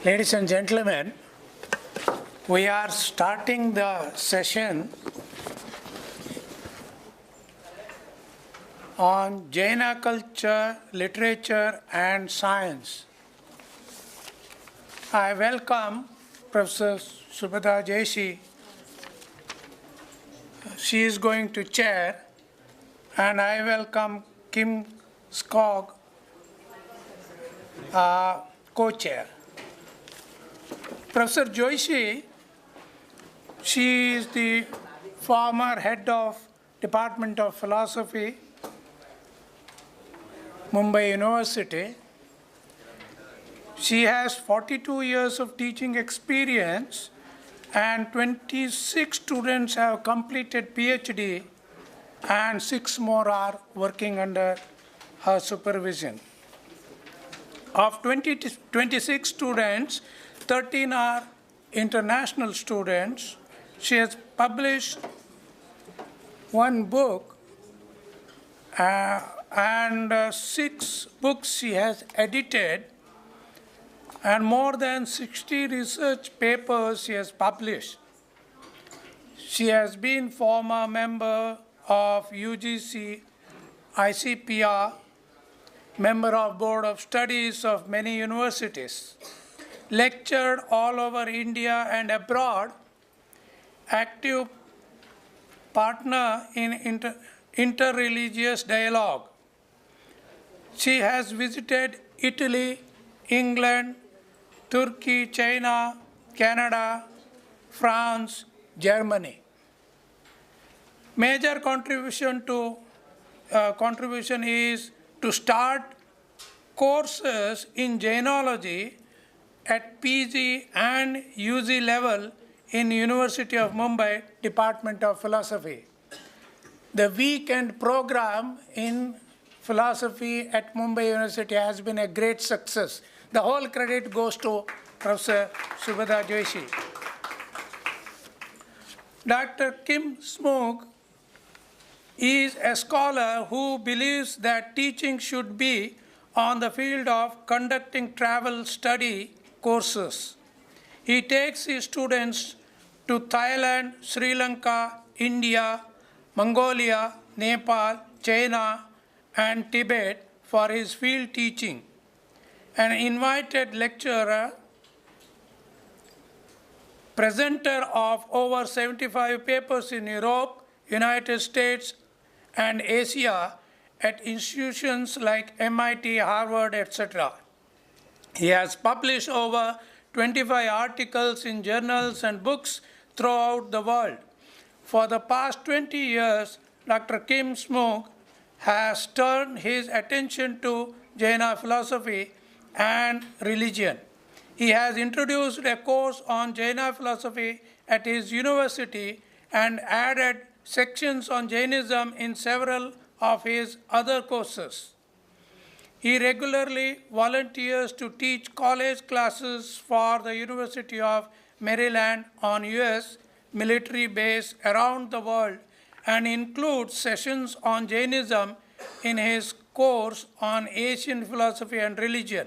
Ladies and gentlemen, we are starting the session on Jaina culture, literature and science. I welcome Professor Subhadra Jain. She is going to chair, and I welcome Kim Skog, co-chair. Professor Joshi, she is the former head of Department of Philosophy, Mumbai University. She has 42 years of teaching experience and 26 students have completed PhD and 6 more are working under her supervision. Of 26 students, 13 are international students. She has published 1 book and 6 books she has edited, and more than 60 research papers she has published. She has been former member of UGC, ICPR, member of Board of Studies of many universities, lectured all over India and abroad, active partner in interreligious dialogue. She has visited Italy, England, Turkey, China, Canada, France, Germany. Major contribution is to start courses in Jainology at PG and UG level in University of Mumbai, Department of Philosophy. The weekend program in philosophy at Mumbai University has been a great success. The whole credit goes to Professor Subhadra Jain. Dr. Kim Smoog is a scholar who believes that teaching should be on the field of conducting travel study courses. He takes his students to Thailand, Sri Lanka, India, Mongolia, Nepal, China, and Tibet for his field teaching. An invited lecturer, presenter of over 75 papers in Europe, United States, and Asia at institutions like MIT, Harvard, etc. He has published over 25 articles in journals and books throughout the world. For the past 20 years, Dr. Kim Smoog has turned his attention to Jaina philosophy and religion. He has introduced a course on Jaina philosophy at his university and added sections on Jainism in several of his other courses. He regularly volunteers to teach college classes for the University of Maryland on US military base around the world and includes sessions on Jainism in his course on Asian philosophy and religion.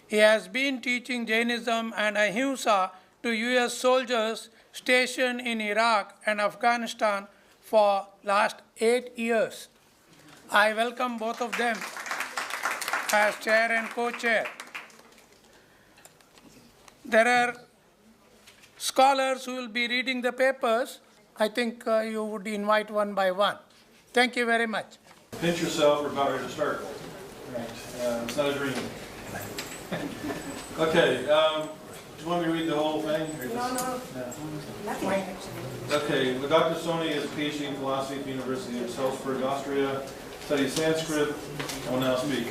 He has been teaching Jainism and Ahimsa to US soldiers stationed in Iraq and Afghanistan for last 8 years. I welcome both of them as chair and co-chair. There are scholars who will be reading the papers. I think you would invite one by one. Thank you very much. Pinch yourself, we're about ready to start. Right. It's not a dream. Okay, do you want me to read the whole thing? Or No. Nothing. Okay, well, Dr. Soni is a PhD in philosophy at the University of Salzburg, Austria, studies Sanskrit. I will now speak.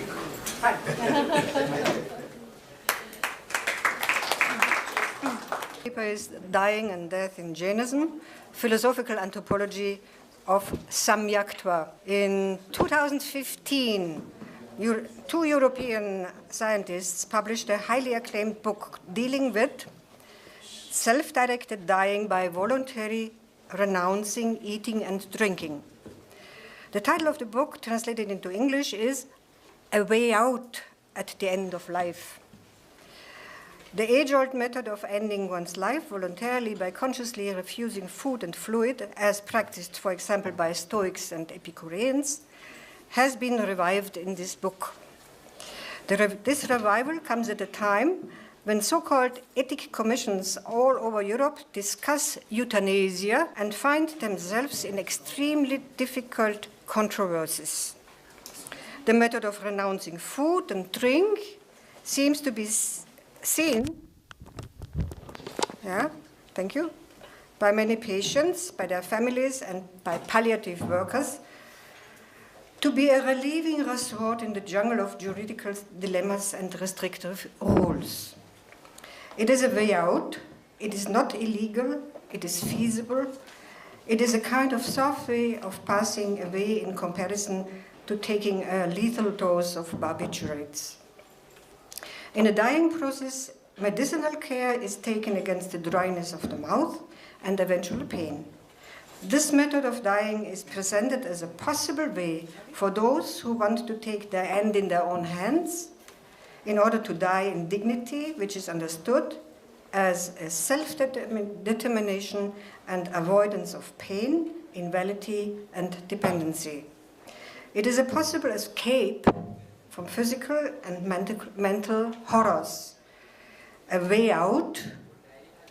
Paper is Dying and Death in Jainism, Philosophical Anthropology of Samyaktva. In 2015, 2 European scientists published a highly acclaimed book dealing with self-directed dying by voluntary renouncing eating and drinking. The title of the book, translated into English, is A Way Out at the End of Life. The age-old method of ending one's life voluntarily by consciously refusing food and fluid, as practiced, for example, by Stoics and Epicureans, has been revived in this book. This revival comes at a time when so-called ethic commissions all over Europe discuss euthanasia and find themselves in extremely difficult controversies. The method of renouncing food and drink seems to be seen, thank you, by many patients, by their families, and by palliative workers, to be a relieving resort in the jungle of juridical dilemmas and restrictive rules. It is a way out, it is not illegal, it is feasible, it is a kind of soft way of passing away in comparison to taking a lethal dose of barbiturates. In the dying process, medicinal care is taken against the dryness of the mouth and eventual pain. This method of dying is presented as a possible way for those who want to take their end in their own hands in order to die in dignity, which is understood as a self-determination and avoidance of pain, invalidity, and dependency. It is a possible escape from physical and mental horrors, a way out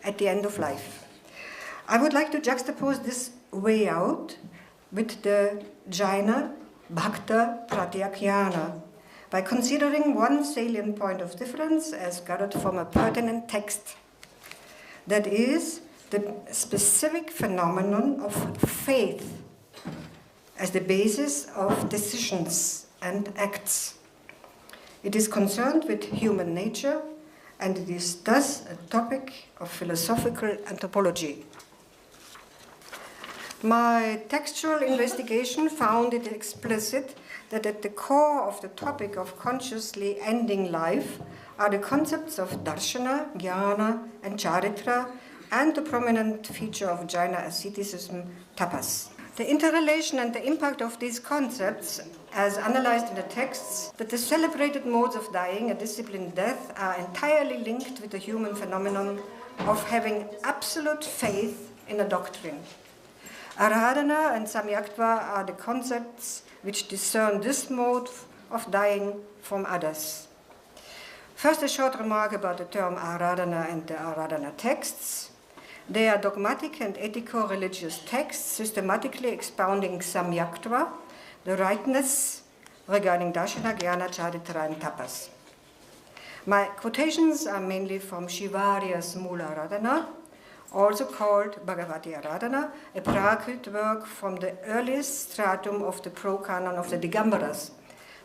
at the end of life. I would like to juxtapose this way out with the Jaina Bhakta Pratyakhyana by considering one salient point of difference as gathered from a pertinent text. That is the specific phenomenon of faith as the basis of decisions and acts. It is concerned with human nature, and it is thus a topic of philosophical anthropology. My textual investigation found it explicit that at the core of the topic of consciously ending life are the concepts of darshana, jnana, and charitra, and the prominent feature of Jaina asceticism, tapas. The interrelation and the impact of these concepts, as analyzed in the texts, that the celebrated modes of dying, a disciplined death, are entirely linked with the human phenomenon of having absolute faith in a doctrine. Aradhana and Samyaktva are the concepts which discern this mode of dying from others. First, a short remark about the term Aradhana and the Aradhana texts. They are dogmatic and ethico-religious texts systematically expounding Samyaktva, the rightness regarding Darshana, Jnana, Charitra, and Tapas. My quotations are mainly from Shivarya's Mula Aradhana, also called Bhagavati Aradhana, a Prakrit work from the earliest stratum of the pro-canon of the Digambaras,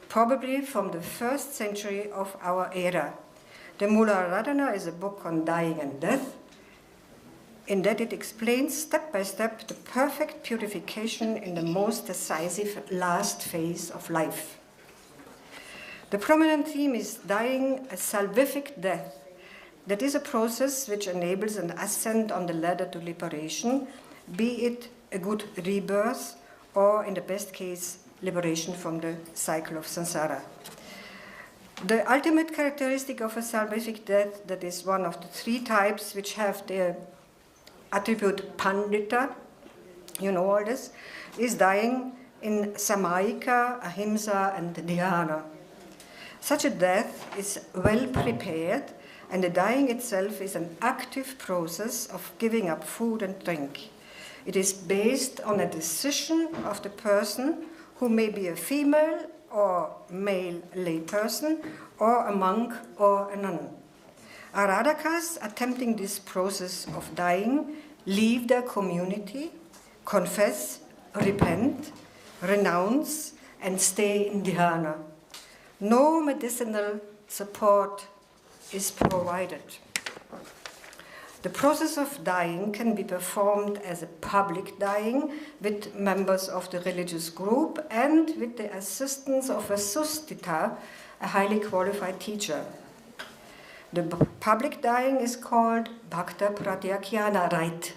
probably from the 1st century of our era. The Mula Aradhana is a book on dying and death, in that it explains step by step the perfect purification in the most decisive last phase of life. The prominent theme is dying a salvific death. That is a process which enables an ascent on the ladder to liberation, be it a good rebirth or, in the best case, liberation from the cycle of samsara. The ultimate characteristic of a salvific death, that is one of the 3 types which have the attribute pandita, you know all this, is dying in samayika, ahimsa, and dhyana. Such a death is well prepared, and the dying itself is an active process of giving up food and drink. It is based on a decision of the person, who may be a female or male layperson, or a monk or a nun. Aradhakas attempting this process of dying leave their community, confess, repent, renounce, and stay in dhyana. No medicinal support is provided. The process of dying can be performed as a public dying with members of the religious group and with the assistance of a sustita, a highly qualified teacher. The public dying is called Bhakta Pratyakhyana rite.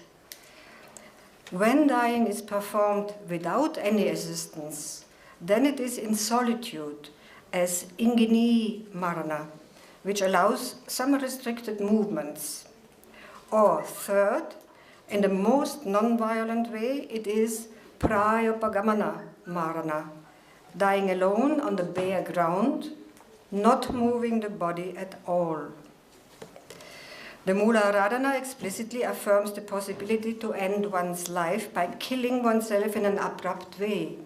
When dying is performed without any assistance, then it is in solitude as Ingini Marana, which allows some restricted movements. Or third, in the most non-violent way, it is prayopagamana marana, dying alone on the bare ground, not moving the body at all. The Mula Radhana explicitly affirms the possibility to end one's life by killing oneself in an abrupt way,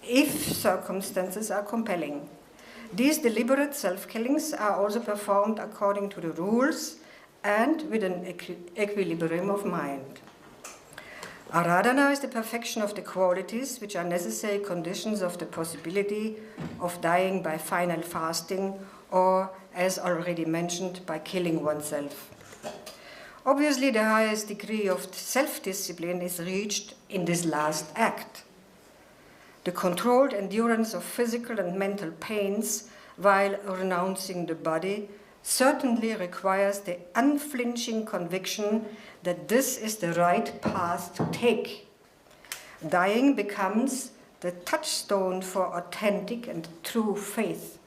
if circumstances are compelling. These deliberate self-killings are also performed according to the rules and with an equilibrium of mind. Aradhana is the perfection of the qualities which are necessary conditions of the possibility of dying by final fasting or, as already mentioned, by killing oneself. Obviously, the highest degree of self-discipline is reached in this last act. The controlled endurance of physical and mental pains while renouncing the body certainly requires the unflinching conviction that this is the right path to take. Dying becomes the touchstone for authentic and true faith.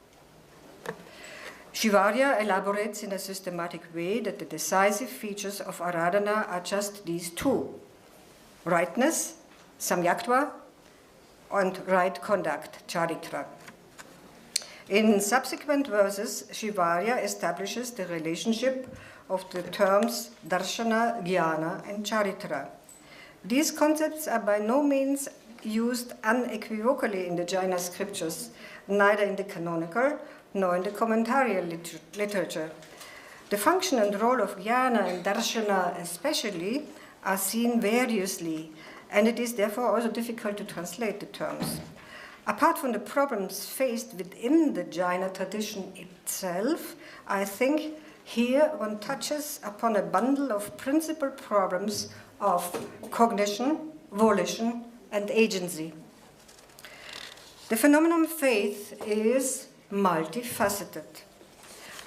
Shivarya elaborates in a systematic way that the decisive features of Aradhana are just these two: rightness, samyaktva, and right conduct, charitra. In subsequent verses, Shivarya establishes the relationship of the terms darshana, jnana, and charitra. These concepts are by no means used unequivocally in the Jaina scriptures, neither in the canonical nor in the commentarial literature. The function and role of jnana and darshana especially are seen variously, and it is therefore also difficult to translate the terms. Apart from the problems faced within the Jaina tradition itself, I think here one touches upon a bundle of principal problems of cognition, volition, and agency. The phenomenon of faith is multifaceted.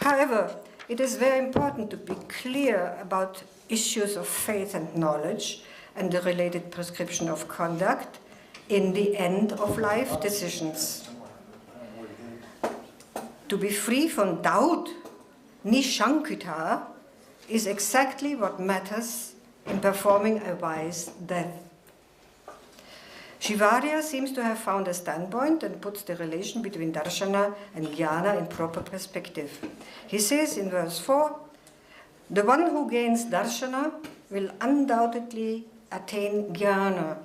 However, it is very important to be clear about issues of faith and knowledge and the related prescription of conduct in the end-of-life decisions. To be free from doubt, nishankita, is exactly what matters in performing a wise death. Shivarya seems to have found a standpoint and puts the relation between darshana and jnana in proper perspective. He says in verse 4, the one who gains darshana will undoubtedly attain jnana,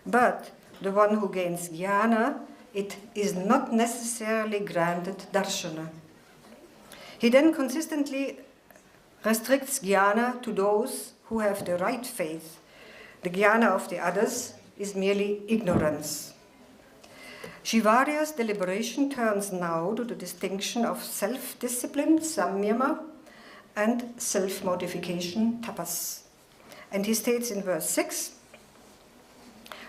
but the one who gains jnana, it is not necessarily granted darshana. He then consistently restricts jnana to those who have the right faith. The jnana of the others is merely ignorance. Shivarya's deliberation turns now to the distinction of self-discipline, samyama, and self-mortification, tapas. And he states in verse 6,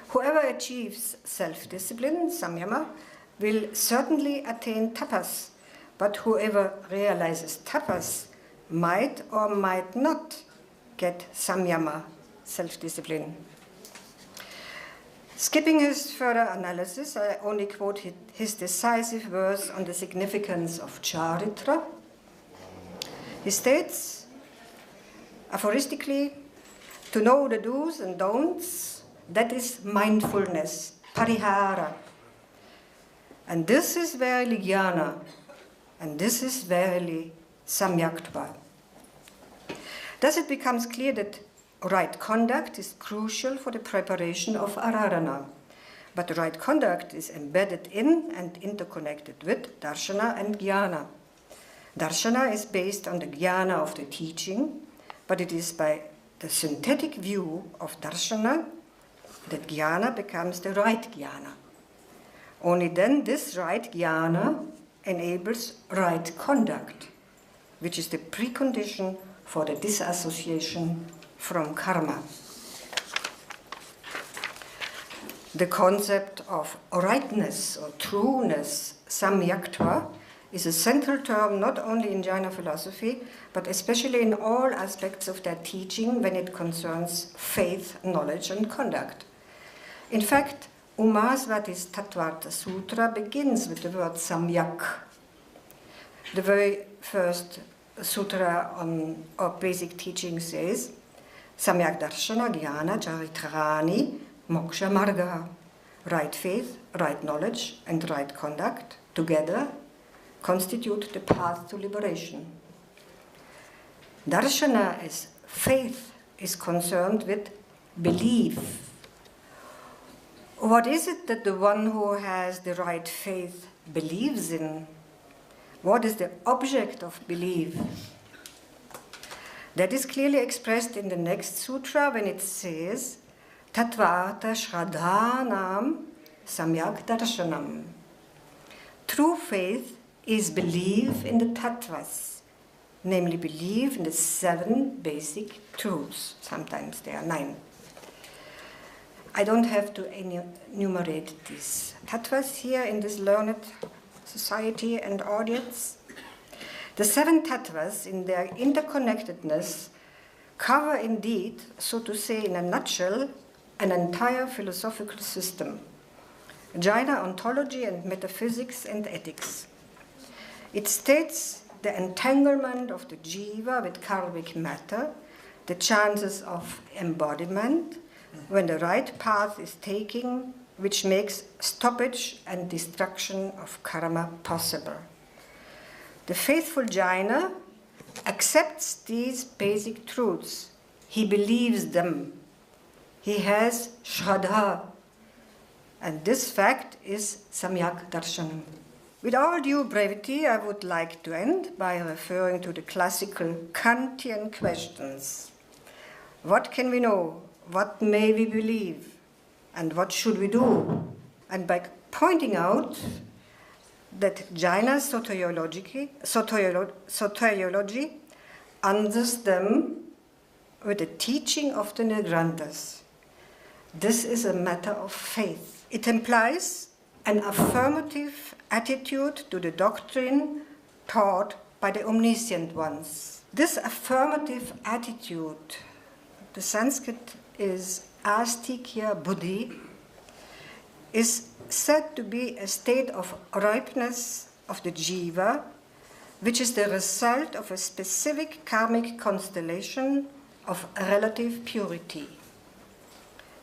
whoever achieves self-discipline, samyama, will certainly attain tapas, but whoever realizes tapas might or might not get samyama, self-discipline. Skipping his further analysis, I only quote his decisive verse on the significance of charitra. He states, aphoristically, to know the do's and don'ts, that is mindfulness, parihara. And this is verily jnana, and this is verily samyaktva. Thus it becomes clear that right conduct is crucial for the preparation of aradhana, but right conduct is embedded in and interconnected with darshana and jnana. Darshana is based on the jnana of the teaching, but it is by the synthetic view of darshana that jnana becomes the right jnana. Only then this right jnana enables right conduct, which is the precondition for the disassociation from karma. The concept of rightness or trueness, samyaktva, is a central term not only in Jaina philosophy, but especially in all aspects of their teaching when it concerns faith, knowledge, and conduct. In fact, Umaswati's Tattvartha Sutra begins with the word samyak. The very 21st sutra of basic teaching says, Samyak Darshana Jnana Charitrani Moksha Marga. Right faith, right knowledge, and right conduct together constitute the path to liberation. Darshana is faith, is concerned with belief. What is it that the one who has the right faith believes in? What is the object of belief? That is clearly expressed in the next sutra when it says, Tatvartha Shraddhanam Samyak Darshanam. True faith is belief in the tattvas, namely belief in the 7 basic truths. Sometimes there are 9. I don't have to enumerate these tattvas here in this learned society and audience. The 7 tattvas, in their interconnectedness, cover indeed, so to say in a nutshell, an entire philosophical system, Jaina ontology and metaphysics and ethics. It states the entanglement of the jiva with karmic matter, the chances of embodiment, when the right path is taken, which makes stoppage and destruction of karma possible. The faithful Jaina accepts these basic truths. He believes them. He has Shraddha. And this fact is Samyak Darshanam. With all due brevity, I would like to end by referring to the classical Kantian questions. What can we know? What may we believe? And what should we do? And by pointing out that Jaina soteriology answers them with the teaching of the Nigranthas. This is a matter of faith. It implies an affirmative attitude to the doctrine taught by the omniscient ones. This affirmative attitude, the Sanskrit is astikya buddhi, is said to be a state of ripeness of the jiva, which is the result of a specific karmic constellation of relative purity.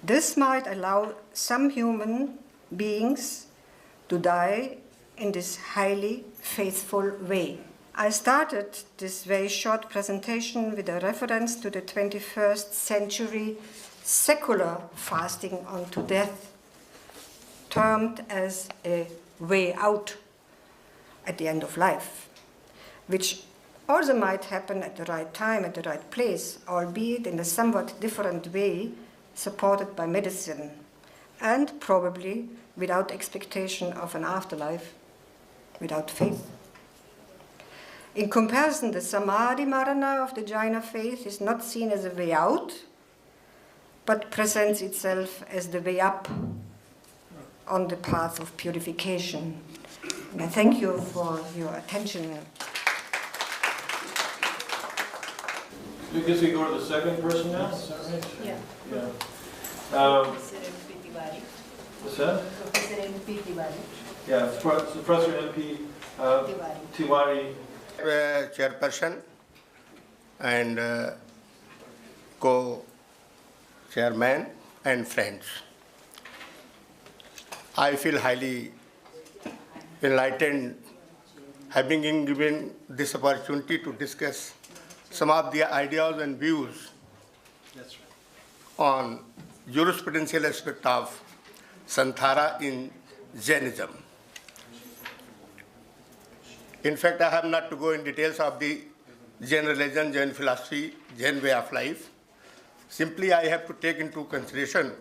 This might allow some human beings to die in this highly faithful way. I started this very short presentation with a reference to the 21st century secular fasting unto death, termed as a way out at the end of life, which also might happen at the right time, at the right place, albeit in a somewhat different way, supported by medicine, and probably without expectation of an afterlife, without faith. In comparison, the Samadhi Marana of the Jaina faith is not seen as a way out, but presents itself as the way up on the path of purification. And I thank you for your attention. I guess we go to the second person now, is that right? Yeah. Yeah. Professor M.P. Tiwari. What's that? Professor M.P. Tiwari. Yeah, it's Professor M.P. Tiwari. Chairperson and co-chairman and friends. I feel highly enlightened having been given this opportunity to discuss some of the ideas and views on jurisprudential aspect of Santhara in Jainism. In fact, I have not to go in details of the Jain religion, Jain philosophy, Jain way of life. Simply, I have to take into consideration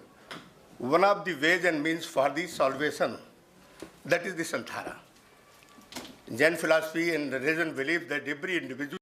one of the ways and means for the salvation, that is the Santhara. Jain philosophy and religion believe that every individual